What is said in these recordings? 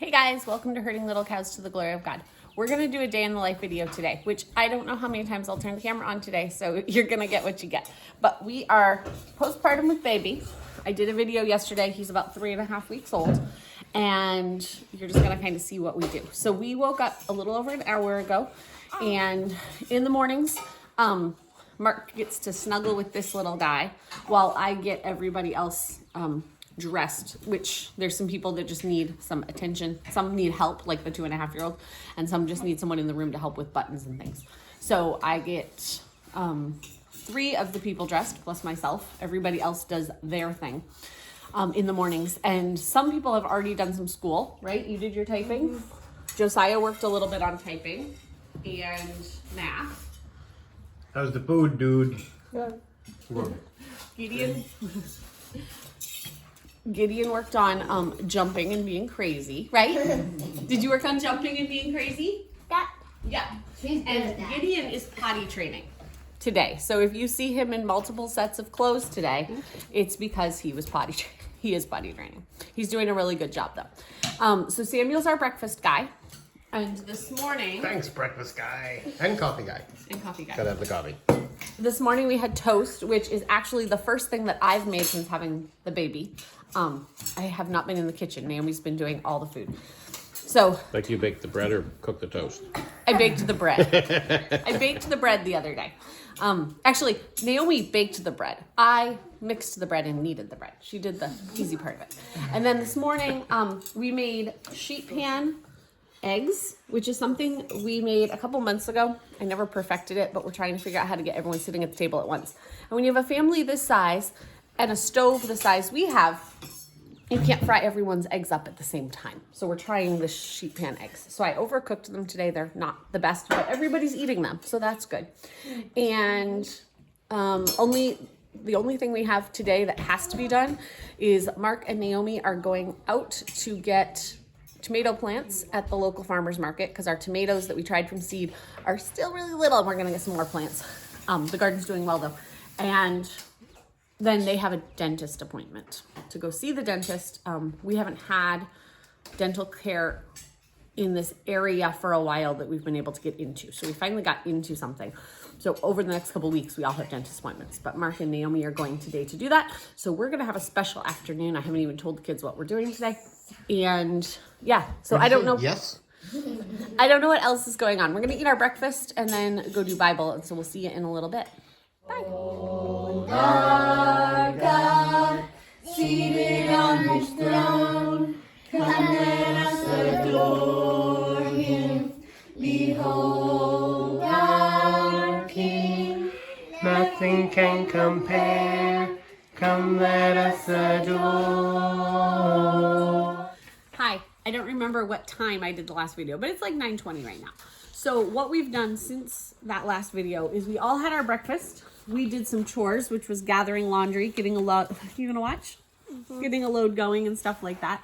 Hey guys, welcome to Herding Little Cows to the Glory of God. We're going to do a day in the life video today, which I don't know how many times I'll turn the camera on today, so you're going to get what you get. But we are postpartum with baby. I did a video yesterday. He's about 3.5 weeks old, and you're just going to kind of see what we do. So we woke up a little over an hour ago, and in the mornings, Mark gets to snuggle with this little guy while I get everybody else dressed, which there's some people that just need some attention. Some need help, like the 2.5-year-old, and some just need someone in the room to help with buttons and things. So I get 3 of the people dressed, plus myself. Everybody else does their thing in the mornings. And some people have already done some school, right? You did your typing. Josiah worked a little bit on typing and math. How's the food, dude? Good. Gideon worked on jumping and being crazy, right? Did you work on jumping and being crazy? Yeah. And Gideon is potty training today. So if you see him in multiple sets of clothes today, it's because he was potty training. He is potty training. He's doing a really good job though. So Samuel's our breakfast guy. And this morning... Thanks, breakfast guy. And coffee guy. And coffee guy. Gotta have the coffee. This morning we had toast, which is actually the first thing that I've made since having the baby. I have not been in the kitchen. Naomi's been doing all the food. So Like you bake the bread or cook the toast? I baked the bread. I baked the bread the other day. Actually, Naomi baked the bread. I mixed the bread and kneaded the bread. She did the easy part of it. And then this morning, we made sheet pan eggs, which is something we made a couple months ago. I never perfected it, but we're trying to figure out how to get everyone sitting at the table at once. And when you have a family this size and a stove the size we have, you can't fry everyone's eggs up at the same time. So we're trying the sheet pan eggs. So I overcooked them today. They're not the best, but everybody's eating them, so that's good. And the only thing we have today that has to be done is Mark and Naomi are going out to get tomato plants at the local farmer's market because our tomatoes that we tried from seed are still really little, and we're gonna get some more plants. The garden's doing well though. And then they have a dentist appointment to go see the dentist. We haven't had dental care in this area for a while that we've been able to get into. So we finally got into something. So over the next couple of weeks, we all have dentist appointments, but Mark and Naomi are going today to do that. So we're gonna have a special afternoon. I haven't even told the kids what we're doing today. And yeah, so I don't know. Yes? I don't know what else is going on. We're gonna eat our breakfast and then go do Bible. And so we'll see you in a little bit. Bye. Our God, seated on his throne, come let us adore him. Behold our King. Nothing can compare. Come let us adore. Hi, I don't remember what time I did the last video, but it's like 9:20 right now. So what we've done since that last video is we all had our breakfast. We did some chores, which was gathering laundry, getting a load. You gonna watch? Getting a load going and stuff like that.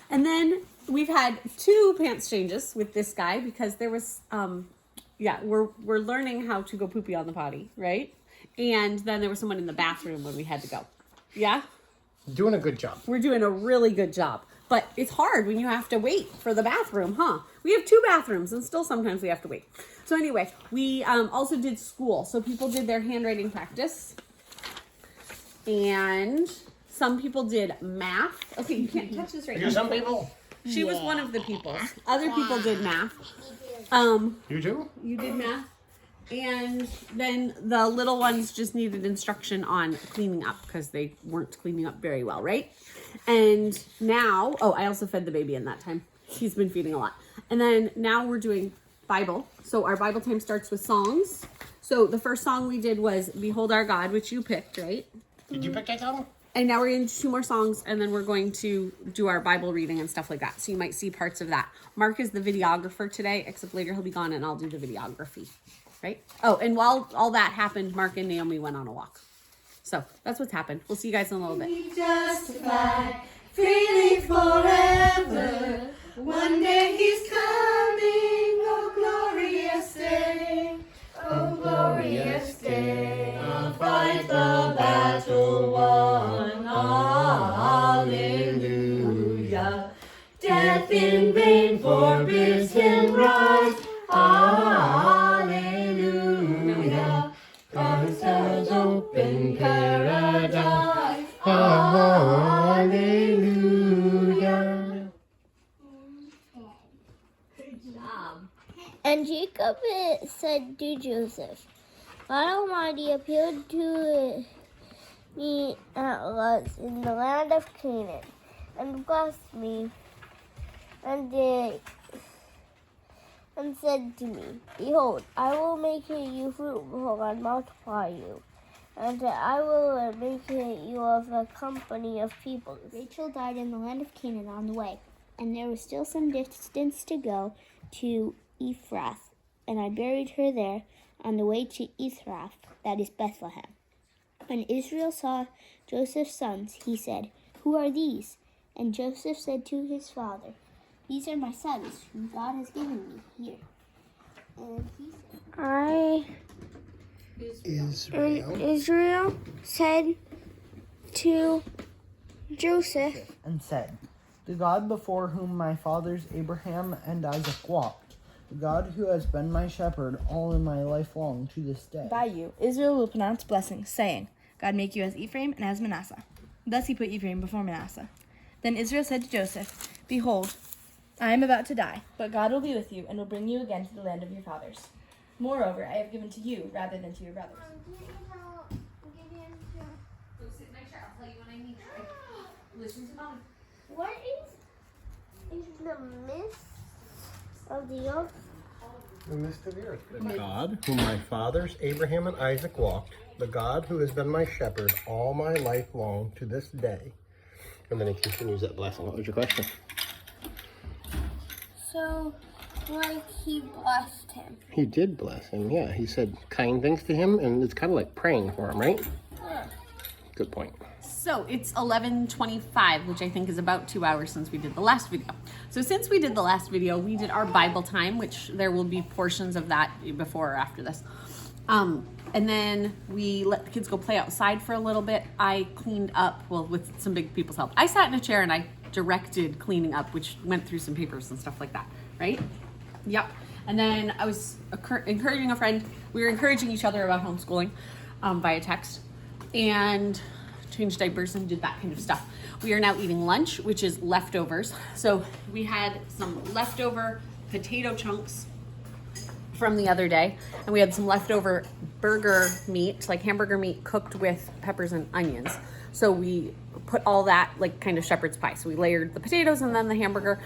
And then we've had 2 pants changes with this guy because there was, we're learning how to go poopy on the potty, right? And then there was someone in the bathroom when we had to go. Yeah? Doing a good job. We're doing a really good job. But it's hard when you have to wait for the bathroom, huh? We have 2 bathrooms and still sometimes we have to wait. So anyway, we also did school. So people did their handwriting practice. And some people did math. Okay, you can't touch this right now. You some people? She was one of the people. Other people did math. You too? You did math. And then the little ones just needed instruction on cleaning up because they weren't cleaning up very well, right? And now, I also fed the baby in that time. He's been feeding a lot. And then now we're doing Bible. So our Bible time starts with songs. So the first song we did was Behold Our God, which you picked, right? Did you pick that song? And now we're going to do 2 more songs, and then we're going to do our Bible reading and stuff like that. So you might see parts of that. Mark is the videographer today, except later he'll be gone and I'll do the videography, right? Oh, and while all that happened, Mark and Naomi went on a walk. So that's what's happened. We'll see you guys in a little bit. Be justified freely forever. One day he's coming, oh glorious day, oh glorious day. I'll fight the battle won, hallelujah. Death in vain, for bids him rise. Hallelujah, Christ has opened paradise. Hallelujah. And Jacob said to Joseph, God Almighty appeared to me at Luz in the land of Canaan, and blessed me, and said to me, Behold, I will make you fruitful and multiply you, and I will make you of a company of peoples. Rachel died in the land of Canaan on the way, and there was still some distance to go to Ephrath, and I buried her there on the way to Ephrath, that is Bethlehem. When Israel saw Joseph's sons, he said, Who are these? And Joseph said to his father, These are my sons, whom God has given me here. And he said, Israel said to Joseph, and said, The God before whom my fathers Abraham and Isaac walked, the God who has been my shepherd all in my life long to this day. By you, Israel will pronounce blessings, saying, God make you as Ephraim and as Manasseh. Thus he put Ephraim before Manasseh. Then Israel said to Joseph, Behold, I am about to die, but God will be with you and will bring you again to the land of your fathers. Moreover, I have given to you rather than to your brothers. Go sit in my chair. I'll tell you when I need you. Listen to Mom. What is the mist of the earth? The mist of the earth. The God whom my fathers Abraham and Isaac walked, the God who has been my shepherd all my life long to this day. And then he continues that blessing. What was your question? So, like he blessed him. He did bless him, yeah. He said kind things to him, and it's kind of like praying for him, right? Yeah. Good point. So it's 11:25, which I think is about 2 hours since we did the last video. So since we did the last video, we did our Bible time, which there will be portions of that before or after this. And then we let the kids go play outside for a little bit. I cleaned up, well, with some big people's help. I sat in a chair and I directed cleaning up, which went through some papers and stuff like that, right? Yep. And then I was encouraging a friend. We were encouraging each other about homeschooling via text, and changed diapers and did that kind of stuff. We are now eating lunch, which is leftovers. So we had some leftover potato chunks from the other day, and we had some leftover burger meat, like hamburger meat, cooked with peppers and onions. So we put all that like kind of shepherd's pie. So we layered the potatoes and then the hamburger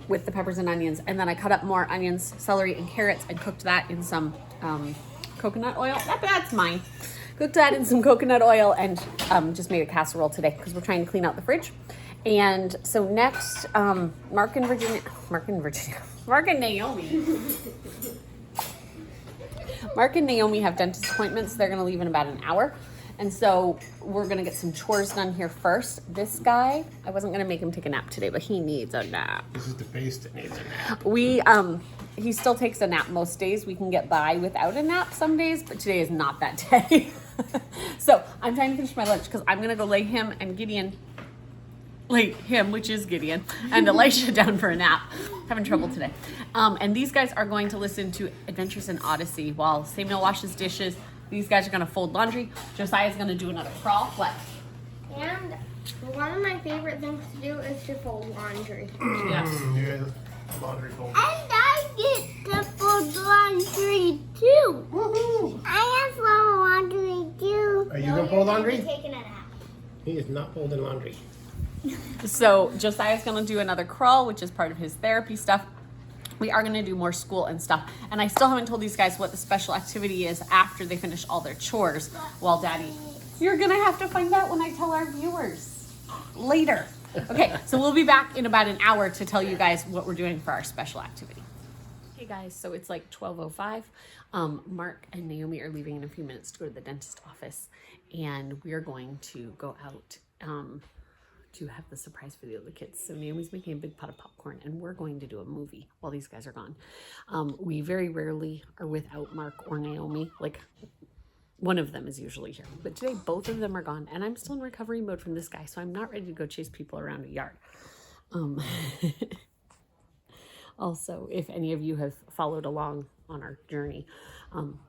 with the peppers and onions, and then I cut up more onions, celery, and carrots and cooked that in some coconut oil. That's mine. Cooked that in some coconut oil and just made a casserole today because we're trying to clean out the fridge. And so next, Mark and Naomi have dentist appointments. They're gonna leave in about an hour. And so we're gonna get some chores done here first. This guy, I wasn't gonna make him take a nap today, but he needs a nap. This is the face that needs a nap. He still takes a nap most days. We can get by without a nap some days, but today is not that day. So I'm trying to finish my lunch because I'm gonna go lay him, which is Gideon, and Elisha down for a nap. Having trouble today. And these guys are going to listen to Adventures in Odyssey while Samuel washes dishes. These guys are gonna fold laundry. Josiah's gonna do another crawl. What? And one of my favorite things to do is to fold laundry. Yes. Yeah, laundry fold. And I get to fold laundry too. Woohoo! I have fold laundry too. Are you gonna fold laundry? Taking a nap. He is not folding laundry. So Josiah's gonna do another crawl, which is part of his therapy stuff. We are gonna do more school and stuff. And I still haven't told these guys what the special activity is after they finish all their chores while Daddy. You're gonna have to find out when I tell our viewers later. Okay, so we'll be back in about an hour to tell you guys what we're doing for our special activity. Hey guys, so it's like 12:05. Mark and Naomi are leaving in a few minutes to go to the dentist office, and we're going to go out to have the surprise video of the kids. So Naomi's making a big pot of popcorn, and we're going to do a movie while these guys are gone. We very rarely are without Mark or Naomi. Like, one of them is usually here, but today both of them are gone, and I'm still in recovery mode from this guy, so I'm not ready to go chase people around a yard. Also, if any of you have followed along on our journey,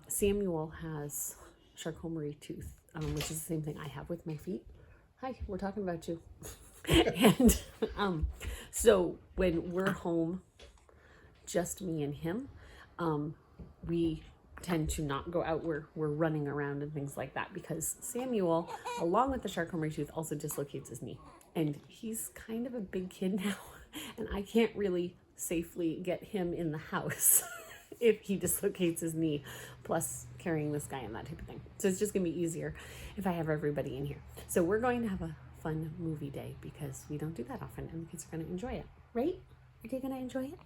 Samuel has Charcot-Marie tooth, which is the same thing I have with my feet. Hi, we're talking about you. And so when we're home, just me and him, we tend to not go out. We're running around and things like that because Samuel, along with the Charcot-Marie tooth, also dislocates his knee. And he's kind of a big kid now, and I can't really safely get him in the house if he dislocates his knee, plus carrying this guy and that type of thing. So it's just gonna be easier if I have everybody in here. So we're going to have a fun movie day because we don't do that often, and the kids are gonna enjoy it, right? Are they gonna enjoy it?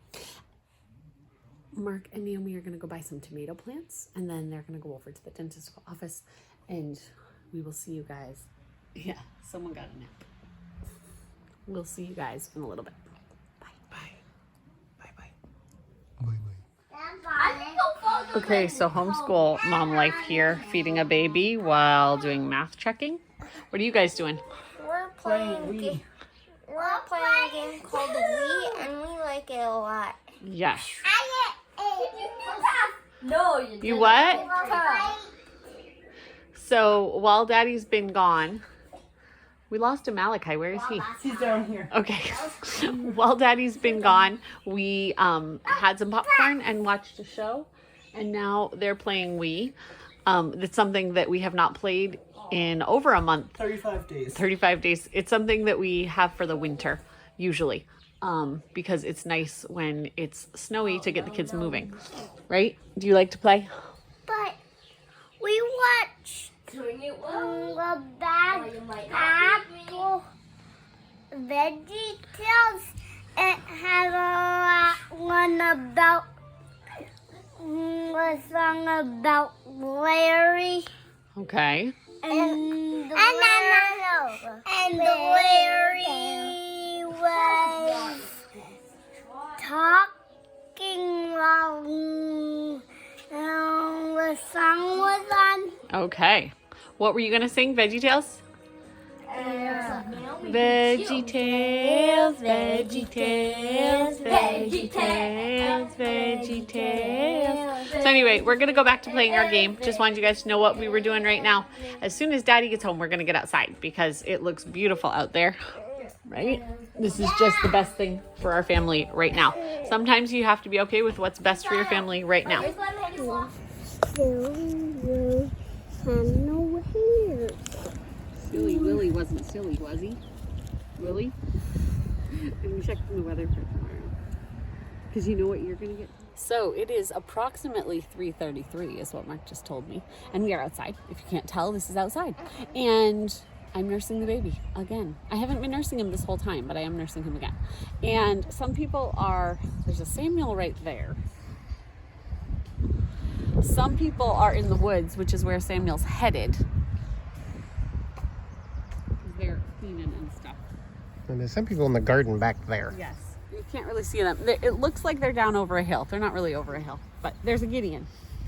Mark and Naomi are gonna go buy some tomato plants, and then they're gonna go over to the dentist's office, and we will see you guys. Yeah, someone got a nap. We'll see you guys in a little bit. Bye. Bye. Bye. Okay, so homeschool mom life here, feeding a baby while doing math checking. What are you guys doing? We're playing a game called the Wii, and we like it a lot. Yes. No, You what? So while Daddy's been gone, we lost him, Malachi. Where is he? He's down here. Okay. While Daddy's been gone, we had some popcorn and watched a show, and now they're playing Wii. It's something that we have not played in over a month. 35 days. 35 days. It's something that we have for the winter, usually, because it's nice when it's snowy to get the kids moving, right? Do you like to play? But we watched the bad apple veggie tales. It had one about a song about Larry. Okay. And Larry was talking while the song was on. Okay. What were you going to sing? Veggie Tales? Veggie Tales, Veggie Tales, Veggie Tales, Veggie Tales. So anyway, we're going to go back to playing our game. Just wanted you guys to know what we were doing right now. As soon as Daddy gets home, we're going to get outside because it looks beautiful out there, right? This is just the best thing for our family right now. Sometimes you have to be okay with what's best for your family right now. Silly Willie wasn't silly, was he? Willie? And we checked the weather for tomorrow. Because you know what you're going to get. So it is approximately 3:33 is what Mark just told me. And we are outside. If you can't tell, this is outside. And I'm nursing the baby again. I haven't been nursing him this whole time, but I am nursing him again. And some people are, there's a Samuel right there. Some people are in the woods, which is where Samuel's headed. They're cleaning and stuff. And there's some people in the garden back there. Yes. You can't really see them. It looks like they're down over a hill. They're not really over a hill, but there's a Gideon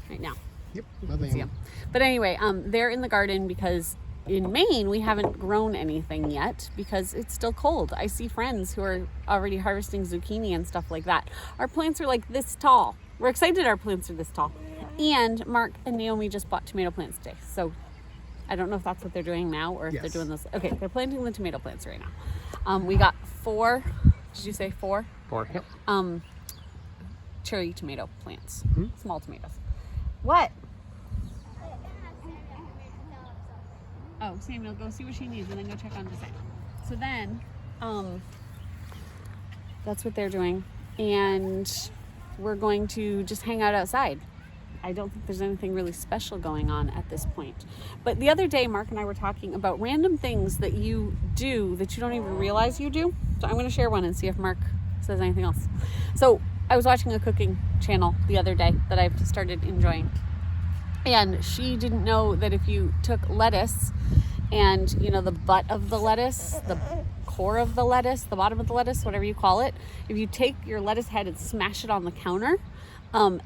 right now. Yep. You can see him. But anyway, they're in the garden because in Maine, we haven't grown anything yet because it's still cold. I see friends who are already harvesting zucchini and stuff like that. Our plants are like this tall. We're excited our plants are this tall. And Mark and Naomi just bought tomato plants today. So I don't know if that's what they're doing now or if they're doing this. Okay, they're planting the tomato plants right now. We got 4, did you say 4? 4, yep. Cherry tomato plants, small tomatoes. What? Oh, Samuel, go see what she needs and then go check on Desire. So then, that's what they're doing. And we're going to just hang out outside. I don't think there's anything really special going on at this point. But the other day, Mark and I were talking about random things that you do that you don't even realize you do. So I'm going to share one and see if Mark says anything else. So I was watching a cooking channel the other day that I've started enjoying. And she didn't know that if you took lettuce and, you know, the butt of the lettuce, the core of the lettuce, the bottom of the lettuce, whatever you call it, if you take your lettuce head and smash it on the counter,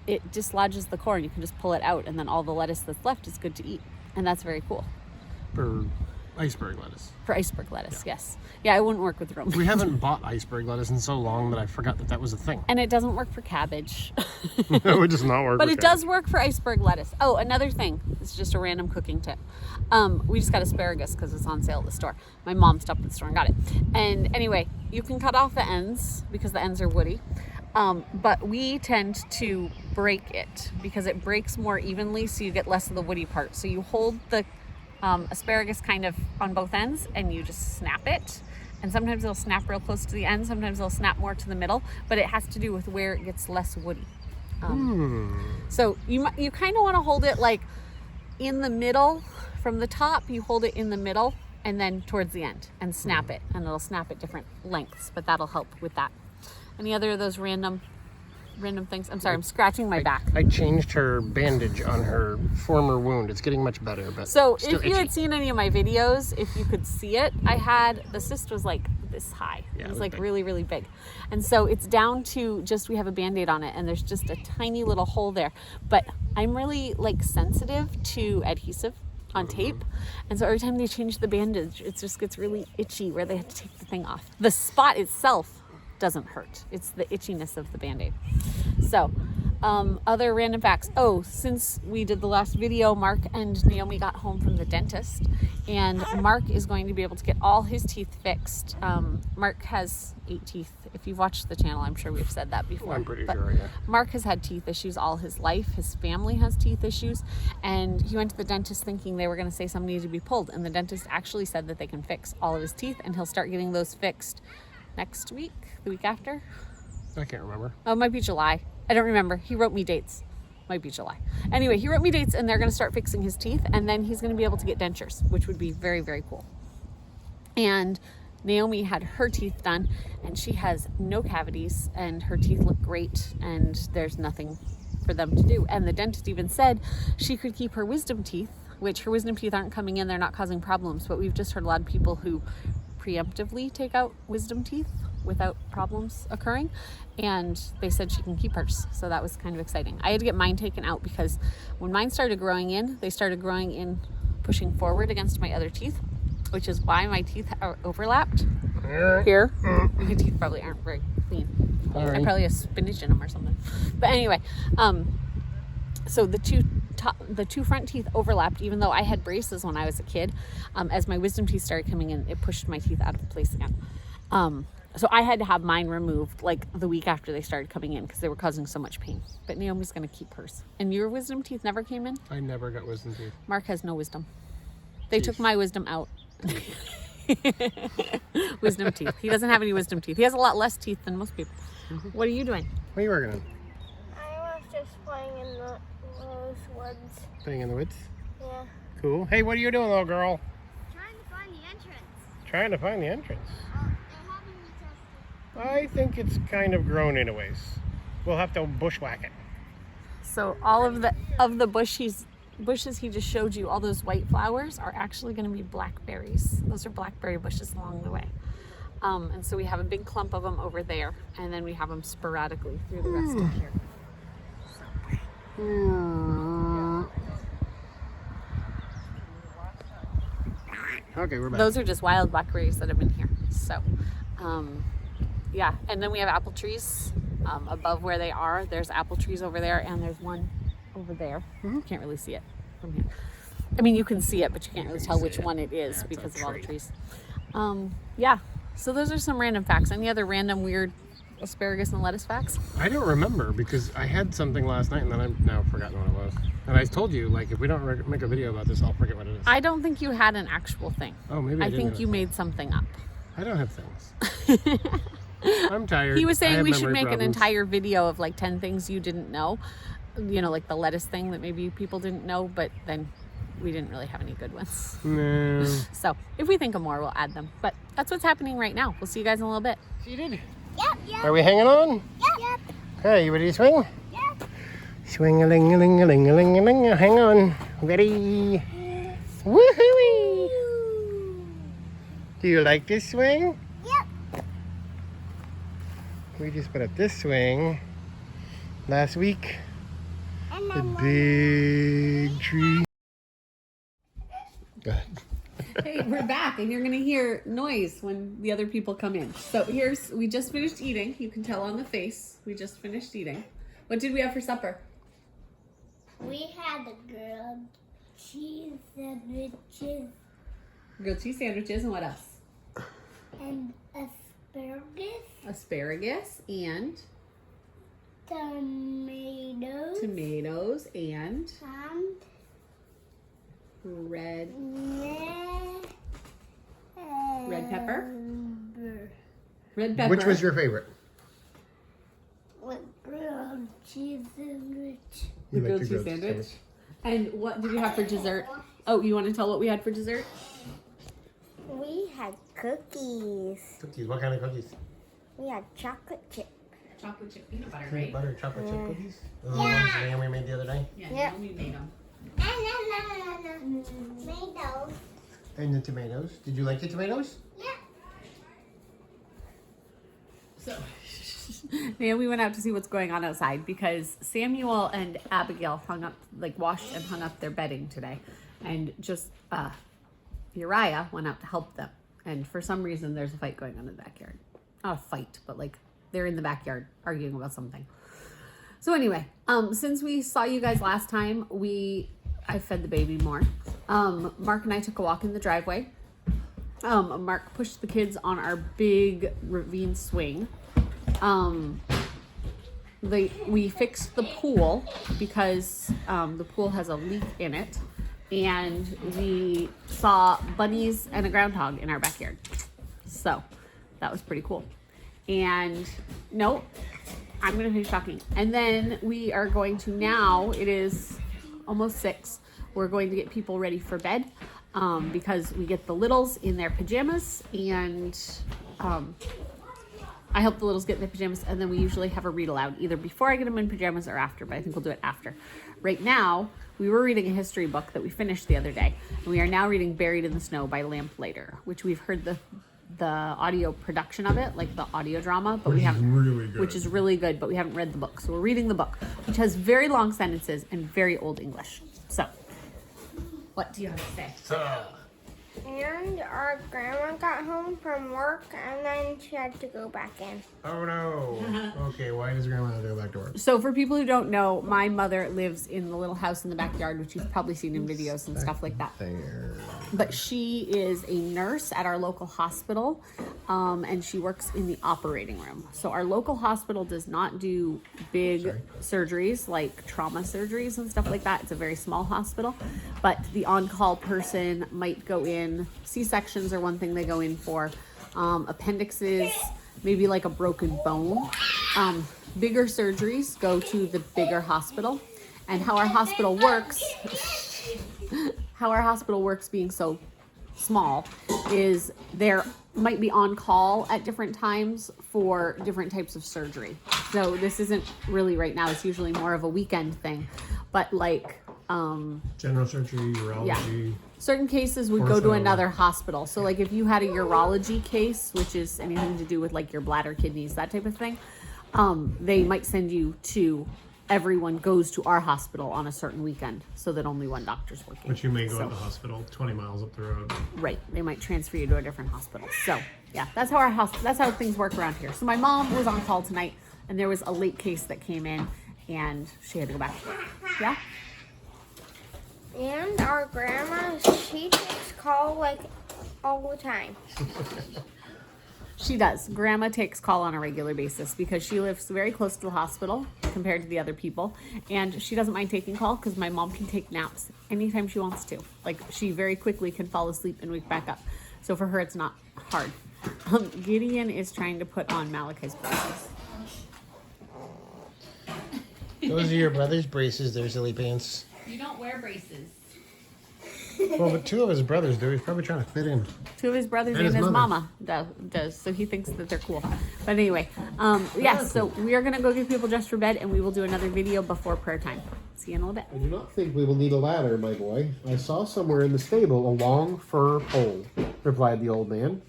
it dislodges the core and you can just pull it out and then all the lettuce that's left is good to eat. And that's very cool. For Iceberg lettuce. For iceberg lettuce, yes. Yeah, it wouldn't work with Rome. We haven't bought iceberg lettuce in so long that I forgot that was a thing. And it doesn't work for cabbage. It would just not work. But it does work for iceberg lettuce. Oh, another thing. It's just a random cooking tip. We just got asparagus because it's on sale at the store. My mom stopped at the store and got it. And anyway, you can cut off the ends because the ends are woody. But we tend to break it because it breaks more evenly, so you get less of the woody part. So you hold the asparagus kind of on both ends and you just snap it. And sometimes it'll snap real close to the end, sometimes it'll snap more to the middle, but it has to do with where it gets less woody. So you kind of want to hold it like in the middle. From the top, you hold it in the middle and then towards the end and snap it, and it'll snap at different lengths, but that'll help with that. Any other of those random things? I'm sorry, I'm scratching my back. I changed her bandage on her former wound. It's getting much better, but so still if you itchy. had seen any of my videos, if you could see it, the cyst was like this high. Yeah, it was it was like big. really, really big. And so it's down to we have a Band-Aid on it, and there's just a tiny little hole there. But I'm really like sensitive to adhesive on tape, and so every time they change the bandage, it just gets really itchy where they have to take the thing off. The spot itself doesn't hurt. It's the itchiness of the Band-Aid. So other random facts. Oh, since we did the last video, Mark and Naomi got home from the dentist, and Mark is going to be able to get all his teeth fixed. Mark has 8 teeth. If you've watched the channel, I'm sure we've said that before. I'm pretty But sure, yeah. Mark has had teeth issues all his life. His family has teeth issues, and he went to the dentist thinking they were going to say something needed to be pulled, and the dentist actually said that they can fix all of his teeth, and he'll start getting those fixed next week, the week after. I can't remember. Oh, it might be July. I don't remember. He wrote me dates. Might be July. Anyway, he wrote me dates, and they're going to start fixing his teeth, and then he's going to be able to get dentures, which would be very, very cool. And Naomi had her teeth done, and she has no cavities, and her teeth look great, and there's nothing for them to do. And the dentist even said she could keep her wisdom teeth, which her wisdom teeth aren't coming in, they're not causing problems, but we've just heard a lot of people who preemptively take out wisdom teeth without problems occurring, and they said she can keep hers. So that was kind of exciting. I had to get mine taken out because when mine started growing in, they started growing in pushing forward against my other teeth, which is why my teeth are overlapped here. My teeth probably aren't very clean. I probably have spinach in them or something. But anyway, so the two front teeth overlapped, even though I had braces when I was a kid. As my wisdom teeth started coming in, it pushed my teeth out of place again. So I had to have mine removed like the week after they started coming in because they were causing so much pain. But Naomi's going to keep hers. And your wisdom teeth never came in? I never got wisdom teeth. Mark has no wisdom. They took my wisdom out. Wisdom teeth. He doesn't have any wisdom teeth. He has a lot less teeth than most people. What are you doing? What are you working on? I was just playing in those woods. Playing in the woods? Yeah. Cool. Hey, what are you doing, little girl? Trying to find the entrance. Trying to find the entrance. They're having me test I think it's kind of grown in a ways. We'll have to bushwhack it. So all of the bushes he just showed you, all those white flowers are actually going to be blackberries. Those are blackberry bushes along the way. And so we have a big clump of them over there, and then we have them sporadically through the rest of here. Okay, we're back. Those are just wild blackberries that have been here. So, yeah. And then we have apple trees above where they are. There's apple trees over there, and there's one over there. Can't really see it from here. I mean, you can see it, but you can't really tell which one it is because of all the trees. Yeah. So those are some random facts. Any other random weird asparagus and lettuce facts? I don't remember because I had something last night and then I've now forgotten what it was. And I told you, like, if we don't make a video about this, I'll forget what it is. I don't think you had an actual thing. Oh, maybe I think you made something up. I don't have things. I'm tired. He was I saying have we should memory make problems. an entire video of like 10 things you didn't know. You know, like the lettuce thing that maybe people didn't know, but then we didn't really have any good ones. No. So if we think of more, we'll add them. But that's what's happening right now. We'll see you guys in a little bit. You did? Yep. Are we hanging on? Yep. Okay, you ready to swing? Yep. Swing-a-ling-a-ling-a-ling-a-ling. Hang on. Ready? Woohoo! Do you like this swing? Yep. We just put up this swing last week. And The then big tree. Go ahead. Hey, We're back, and you're gonna hear noise when the other people come in. So we just finished eating. You can tell on the face. We just finished eating. What did we have for supper? We had a grilled cheese sandwiches Grilled cheese sandwiches, and what else? and asparagus, Asparagus and tomatoes, and red pepper. Red pepper. Which was your favorite? with grilled cheese sandwich. The You grilled liked cheese your sandwich. And what did you have for dessert? Oh, you want to tell what we had for dessert? We had cookies. Cookies. What kind of cookies? We had chocolate chip. Chocolate chip peanut butter, Peanut right? butter chocolate chip cookies? The ones Naomi made the other day? Yeah, we made them. Tomatoes. And the tomatoes. Did you like the tomatoes? Yeah. So, Naomi went out to see what's going on outside because Samuel and Abigail washed and hung up their bedding today. And just Uriah went out to help them. And for some reason, there's a fight going on in the backyard. Not a fight, but they're in the backyard arguing about something. So anyway, since we saw you guys last time, I fed the baby more. Mark and I took a walk in the driveway. Mark pushed the kids on our big ravine swing. We fixed the pool because the pool has a leak in it, and we saw bunnies and a groundhog in our backyard. So that was pretty cool. And no, I'm gonna finish talking. And then we are going to now, it is almost 6. We're going to get people ready for bed because we get the littles in their pajamas, and I help the littles get in their pajamas, and then we usually have a read aloud either before I get them in pajamas or after, but I think we'll do it after. Right now, we were reading a history book that we finished the other day, and we are now reading Buried in the Snow by Lamplighter, which we've heard the audio production of it, like the audio drama, but we haven't, which is really good, but we haven't read the book. So we're reading the book, which has very long sentences and very old English. So, what do you have to say? And our grandma got home from work and then she had to go back in. Oh no. Okay, why does grandma have to go back to work? So for people who don't know, my mother lives in the little house in the backyard, which you've probably seen in videos and stuff like that. There. But she is a nurse at our local hospital, and she works in the operating room. So our local hospital does not do big surgeries like trauma surgeries and stuff like that. It's a very small hospital, but the on-call person might go in. C-sections are one thing they go in for. Appendixes, maybe like a broken bone. Bigger surgeries go to the bigger hospital. And how our hospital works being so small is there might be on call at different times for different types of surgery. So this isn't really right now, it's usually more of a weekend thing. But General surgery, urology. Certain cases would go to another hospital. So like if you had a urology case, which is anything to do with like your bladder, kidneys, that type of thing, they might send you to everyone goes to our hospital on a certain weekend so that only one doctor's working. But you may go to the hospital 20 miles up the road. Right. They might transfer you to a different hospital. So yeah, that's how things work around here. So my mom was on call tonight and there was a late case that came in and she had to go back to work. Yeah? And our grandma, she takes call like all the time. She does. Grandma takes call on a regular basis because she lives very close to the hospital compared to the other people. And she doesn't mind taking call because my mom can take naps anytime she wants to. Like she very quickly can fall asleep and wake back up. So for her, it's not hard. Gideon is trying to put on Malachi's braces. Those are your brother's braces there, silly pants. You don't wear braces. Well, but 2 of his brothers do. He's probably trying to fit in. 2 of his brothers And and his his mother. mama does, so he thinks that they're cool. But anyway, so we are gonna go get people dressed for bed, and we will do another video before prayer time. See you in a little bit. I do not think we will need a ladder, my boy. I saw somewhere in the stable a long fir pole, replied the old man.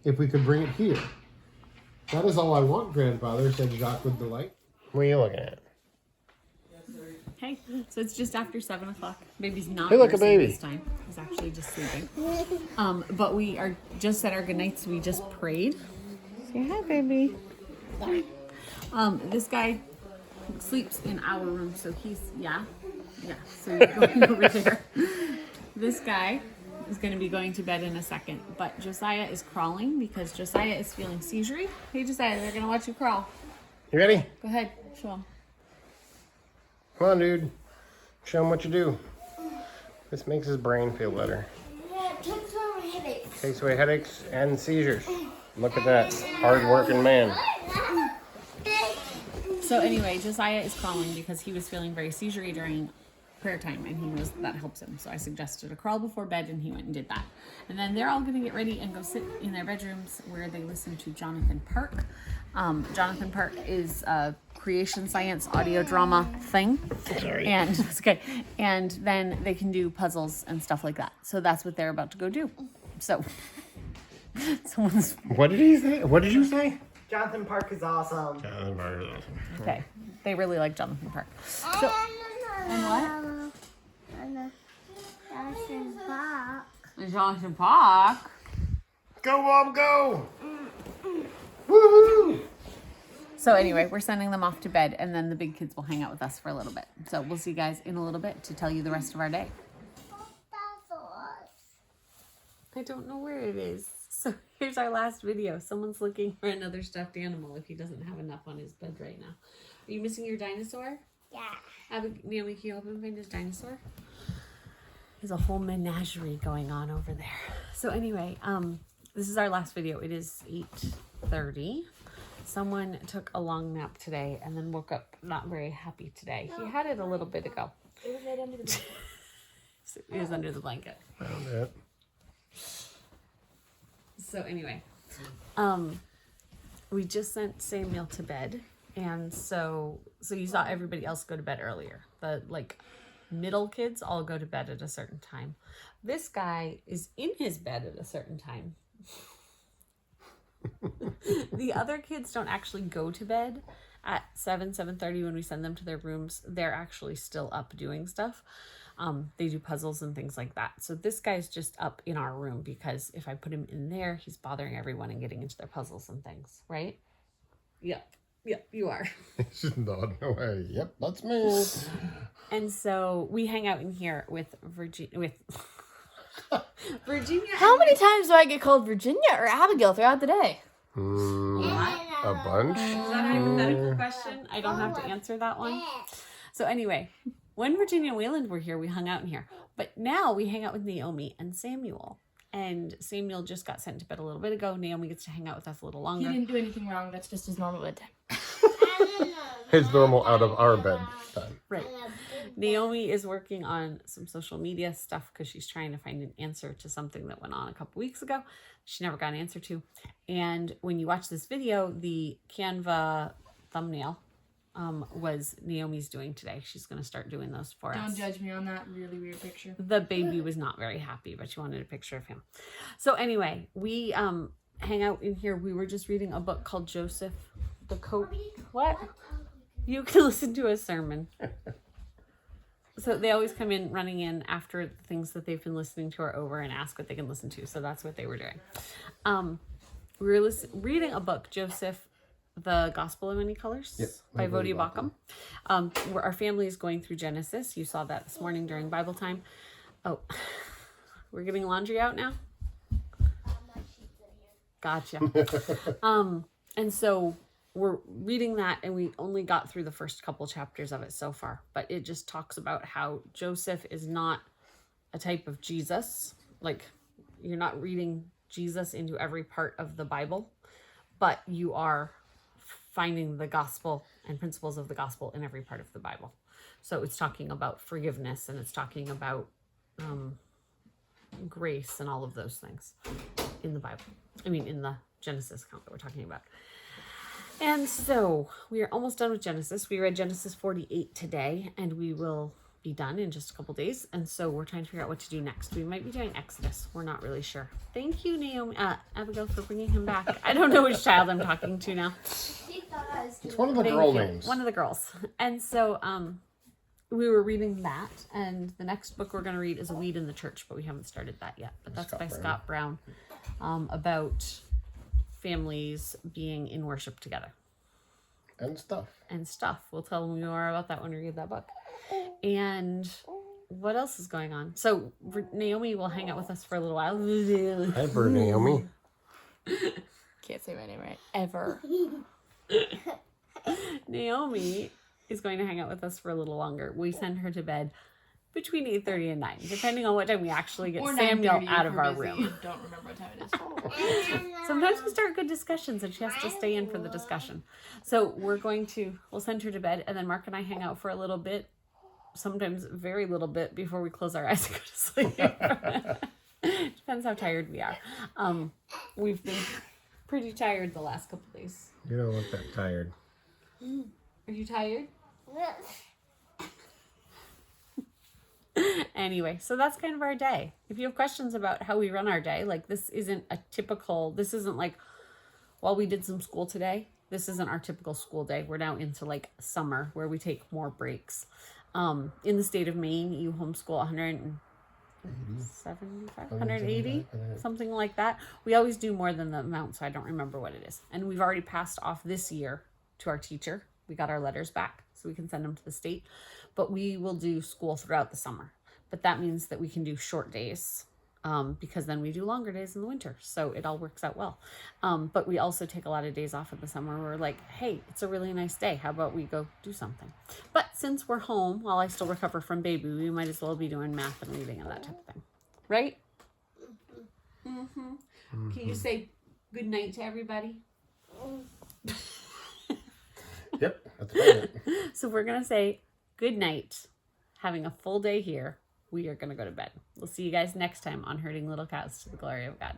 If we could bring it here. That is all I want, grandfather, said Jacques with delight. What are you looking at? Okay, so it's just after 7 o'clock. Baby's not Hey, look, a nursing baby. this time. He's actually just sleeping. But we are just at our good nights. We just prayed. Say hi, baby. This guy sleeps in our room, so he's, yeah. So you're going over there. This guy is going to be going to bed in a second, but Josiah is crawling because Josiah is feeling seisurey. Hey, Josiah, they're going to watch you crawl. You ready? Go ahead, show them. Come on, dude. Show him what you do. This makes his brain feel better. Yeah, it takes away my headaches. Takes away headaches and seizures. Look at that hard-working man. So anyway, Josiah is crawling because he was feeling very seisurey during prayer time, and he knows that helps him. So I suggested a crawl before bed, and he went and did that. And then they're all going to get ready and go sit in their bedrooms where they listen to Jonathan Park. Jonathan Park is a creation science audio drama thing. Sorry. And it's okay. And then they can do puzzles and stuff like that. So that's what they're about to go do. So someone's What did he say? What did you say? Jonathan Park is awesome. okay. They really like Jonathan Park. So and what? Jonathan Park. Go, Mom, go! Woohoo! So anyway, we're sending them off to bed, and then the big kids will hang out with us for a little bit. So we'll see you guys in a little bit to tell you the rest of our day. I don't know where it is. So here's our last video. Someone's looking for another stuffed animal if he doesn't have enough on his bed right now. Are you missing your dinosaur? Yeah. Naomi, can you help him find his dinosaur? There's a whole menagerie going on over there. So anyway, this is our last video. It is 8:30. Someone took a long nap today and then woke up not very happy today. He had it a little bit ago. It was right under the bed. So it was under the blanket. Found it. So anyway, we just sent Samuel to bed, and so you saw everybody else go to bed earlier. The middle kids all go to bed at a certain time. This guy is in his bed at a certain time. The other kids don't actually go to bed at 7:30 when we send them to their rooms. They're actually still up doing stuff. They do puzzles and things like that. So this guy's just up in our room because if I put him in there, he's bothering everyone and getting into their puzzles and things, right? Yep, you are. She's nodding away. Yep, that's me. And so we hang out in here with Virginia. How many times do I get called Virginia or Abigail throughout the day? A bunch? Is that a hypothetical question? I don't have to answer that one. So anyway, when Virginia and Wayland were here, we hung out in here. But now we hang out with Naomi and Samuel. And Samuel just got sent to bed a little bit ago. Naomi gets to hang out with us a little He longer. didn't do anything wrong. That's just his normal bedtime. His normal out of our bed time. Right. Naomi is working on some social media stuff because she's trying to find an answer to something that went on a couple weeks ago. She never got an answer to. And when you watch this video, the Canva thumbnail was Naomi's doing today. She's going to start doing those for us. Don't judge me on that really weird picture. The baby was not very happy, but she wanted a picture of him. So anyway, we hang out in here. We were just reading a book called Joseph the Coat. What? You can listen to a sermon. So they always come in running in after the things that they've been listening to are over and ask what they can listen to. So that's what they were doing. We were reading a book, Joseph, The Gospel of Many Colors, Yep, by by Voddie Voddie Baucham. Where our family is going through Genesis. You saw that this morning during Bible time. Oh, we're getting laundry out now? Gotcha. And so we're reading that, and we only got through the first couple chapters of it so far, but it just talks about how Joseph is not a type of Jesus. Like, you're not reading Jesus into every part of the Bible, but you are finding the gospel and principles of the gospel in every part of the Bible. So it's talking about forgiveness, and it's talking about grace and all of those things in the Bible. I mean, in the Genesis account that we're talking about. And so we are almost done with Genesis. We read Genesis 48 today, and we will be done in just a couple days. And so we're trying to figure out what to do next. We might be doing Exodus. We're not really sure. Thank you, Naomi, Abigail, for bringing him back. I don't know which child I'm talking to now. It's one of the girl names. One of the girls. And so we were reading that, and the next book we're going to read is A Weed in the Church, but we haven't started that yet. But that's by Scott Brown, about families being in worship together. And stuff. We'll tell them more about that when we read that book. And what else is going on? So Naomi will hang out with us for a little while. Ever, Naomi. Can't say my name right. Ever. Naomi is going to hang out with us for a little longer. We send her to bed between 8:30 and 9, depending on what time we actually get Samuel out of our room. Don't remember what time it is. Sometimes we start good discussions and she has to stay in for the discussion. So we'll send her to bed, and then Mark and I hang out for a little bit, sometimes very little bit, before we close our eyes and go to sleep. Depends how tired we are. We've been pretty tired the last couple days. You don't look that tired. Are you tired? Anyway, so that's kind of our day. If you have questions about how we run our day, like this isn't like, well, we did some school today. This isn't our typical school day. We're now into like summer where we take more breaks. In the state of Maine, you homeschool 180, something like that. We always do more than the amount, so I don't remember what it is. And we've already passed off this year to our teacher. We got our letters back so we can send them to the state. But we will do school throughout the summer. But that means that we can do short days, because then we do longer days in the winter. So it all works out well. But we also take a lot of days off in the summer. We're like, hey, it's a really nice day. How about we go do something? But since we're home, while I still recover from baby, we might as well be doing math and reading and that type of thing. Right? Mm-hmm. Can you say good night to everybody? Yep, that's right. So we're going to say good night. Having a full day here. We are going to go to bed. We'll see you guys next time on Herding Little Cows to the Glory of God.